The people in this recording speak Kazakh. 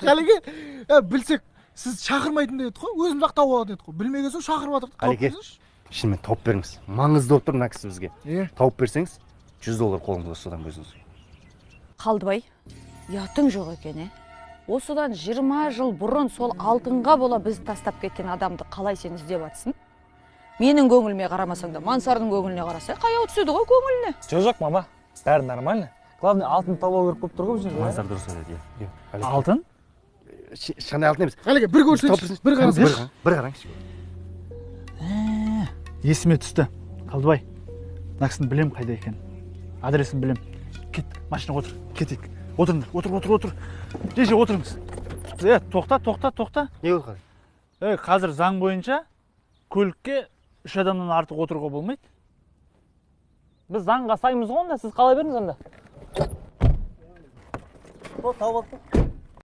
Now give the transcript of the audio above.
Қалеке, білсек, сіз шақырмайтын дедік қой, өзіміз ақ тауып алады дедік қой. Білмеген соң шақырып жатырдық. Қалеке, шынымен тауып беріңіз. Маңызды болып тұр мына кісі бізге. Тауып берсеңіз, $100 қолыңызға содан көзіңіз. Қалдыбай, ұятың жоқ екен, осыдан 20 жыл бұрын сол алтынға бола біз тастап кеткен адамды қалай сен іздеп атсың? Менің көңіліме қарамасаң да, Мансардың көңіліне қараса, қаяу түседі ғой көңіліне. Жоқ, мама, бәрі нормально. Главное, алтын табу керек болып тұр ғой бұл жерде. Мансар дұрыс айтады. Алтын? Шандай алтын емес. Қалеке, бір көрсеңізші, бір қараңызшы. Бір қараңызшы. Есіме түсті. Қалдыбай, мына кісіні білем қайда екен. Адресін білем. Кет, машинаға отыр. Кетейік. Отырыңдар, отыр. Жеже отырыңыз. Тоқта. Не болды қазір? Қазір заң бойынша көлікке 3 адамнан артық отыруға болмайды. Біз заңға саймыз ғой онда, сіз қалай беріңіз онда? Тауып алды.